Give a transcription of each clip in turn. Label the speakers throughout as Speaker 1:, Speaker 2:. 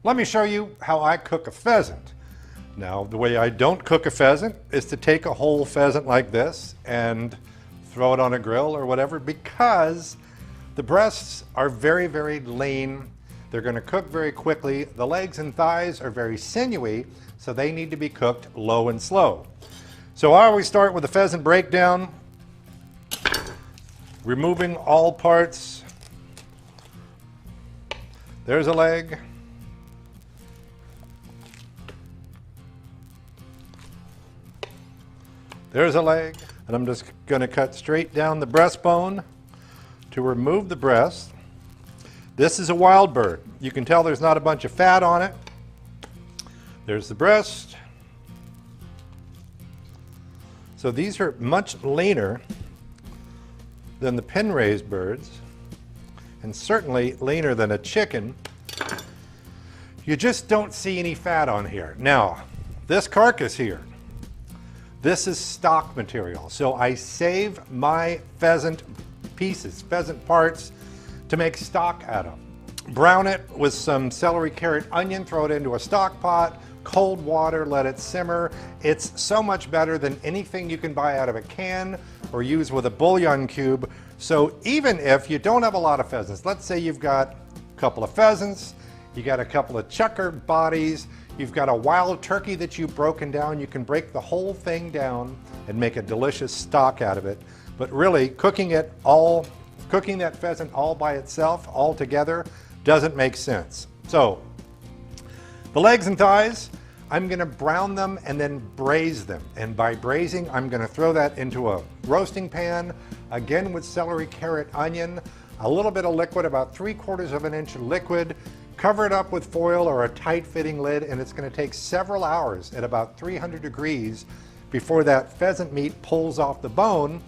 Speaker 1: Let me show you how I cook a pheasant. Now, the way I don't cook a pheasant is to take a whole pheasant like this and throw it on a grill or whatever, because the breasts are very, very lean. They're going to cook very quickly. The legs and thighs are very sinewy, so they need to be cooked low and slow. So I always start with a pheasant breakdown, removing all parts. There's a leg. There's a leg. And I'm just going to cut straight down the breastbone to remove the breast. This is a wild bird. You can tell there's not a bunch of fat on it. There's the breast. So these are much leaner than the pen-raised birds, and certainly leaner than a chicken. You just don't see any fat on here. Now, this carcass here, this is stock material. So I save my pheasant pieces, pheasant parts, to make stock out of. Brown it with some celery, carrot, onion, throw it into a stock pot, cold water, let it simmer. It's so much better than anything you can buy out of a can or use with a bouillon cube. So even if you don't have a lot of pheasants, let's say you've got a couple of pheasants, you got a couple of chucker bodies, you've got a wild turkey that you've broken down, you can break the whole thing down and make a delicious stock out of it. But really, cooking that pheasant all by itself, all together, doesn't make sense. So the legs and thighs, I'm going to brown them and then braise them. And by braising, I'm going to throw that into a roasting pan, again with celery, carrot, onion, a little bit of liquid, about 3/4 of an inch of liquid. Cover it up with foil or a tight-fitting lid, and it's going to take several hours at about 300 degrees before that pheasant meat pulls off the bone.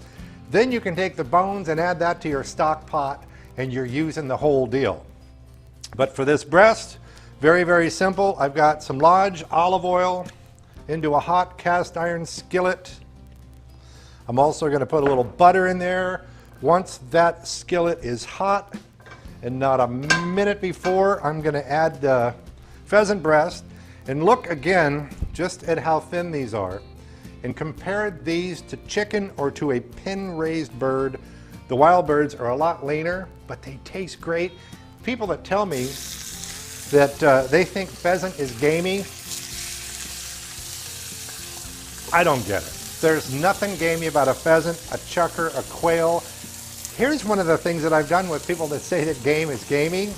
Speaker 1: Then you can take the bones and add that to your stock pot, and you're using the whole deal. But for this breast, very, very simple. I've got some Lodge olive oil into a hot cast iron skillet. I'm also going to put a little butter in there. Once that skillet is hot, and not a minute before, I'm going to add the pheasant breast. And look again just at how thin these are. And compare these to chicken or to a pen-raised bird. The wild birds are a lot leaner, but they taste great. People that tell me that they think pheasant is gamey, I don't get it. There's nothing gamey about a pheasant, a chucker, a quail. Here's one of the things that I've done with people that say that game is gamey.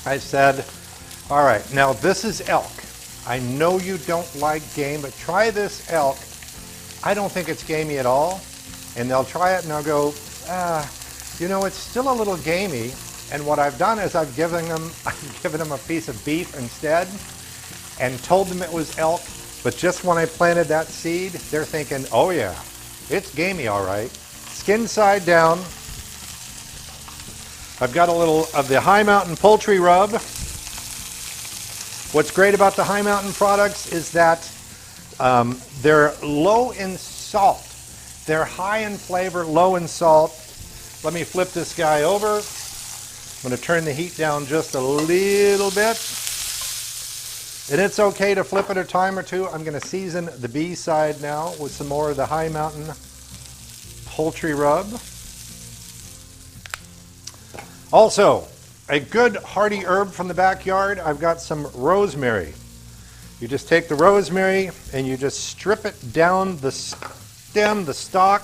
Speaker 1: I said, all right, now this is elk. I know you don't like game, but try this elk. I don't think it's gamey at all. And they'll try it and they'll go, you know, it's still a little gamey. And what I've done is I've given them a piece of beef instead and told them it was elk. But just when I planted that seed, they're thinking, oh yeah, it's gamey all right. Skin side down. I've got a little of the High Mountain poultry rub. What's great about the High Mountain products is that they're low in salt. They're high in flavor, low in salt. Let me flip this guy over. I'm going to turn the heat down just a little bit. And it's okay to flip it a time or two. I'm going to season the B side now with some more of the High Mountain poultry rub. Also, a good hearty herb from the backyard. I've got some rosemary. You just take the rosemary and you just strip it down the stem, the stalk,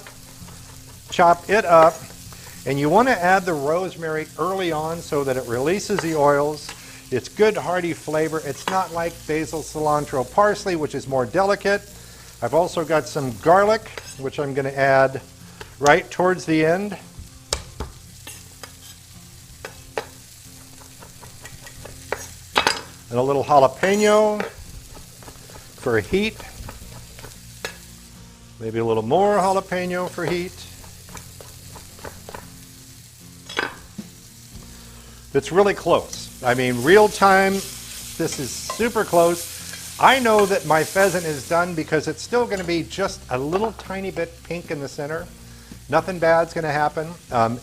Speaker 1: chop it up. And you want to add the rosemary early on so that it releases the oils. It's good hearty flavor. It's not like basil, cilantro, parsley, which is more delicate. I've also got some garlic, which I'm going to add right towards the end. And a little jalapeno for heat. Maybe a little more jalapeno for heat. It's really close. I mean, real time, this is super close. I know that my pheasant is done because it's still going to be just a little tiny bit pink in the center. Nothing bad's going to happen.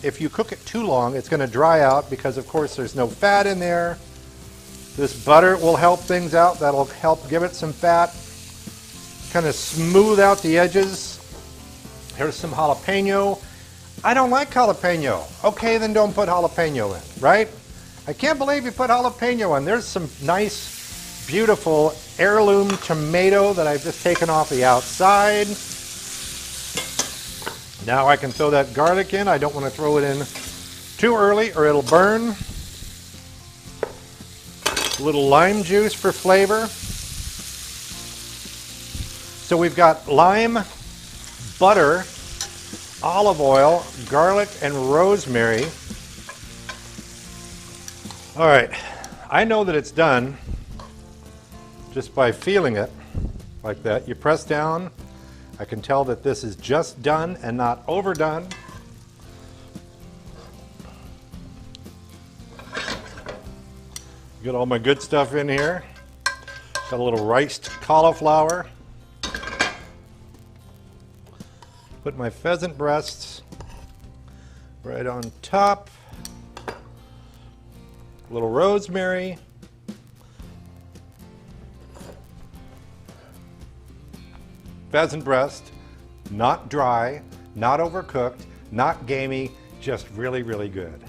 Speaker 1: If you cook it too long, it's going to dry out because, of course, there's no fat in there. This butter will help things out. That'll help give it some fat, kind of smooth out the edges. Here's some jalapeno. I don't like jalapeno. Okay, then don't put jalapeno in, right? I can't believe you put jalapeno in. There's some nice, beautiful heirloom tomato that I've just taken off the outside. Now I can throw that garlic in. I don't want to throw it in too early or it'll burn. A little lime juice for flavor. So we've got lime, butter, olive oil, garlic, and rosemary. All right, I know that it's done just by feeling it like that. You press down. I can tell that this is just done and not overdone. Get all my good stuff in here. Got a little riced cauliflower. Put my pheasant breasts right on top. A little rosemary. Pheasant breast, not dry, not overcooked, not gamey, just really, really good.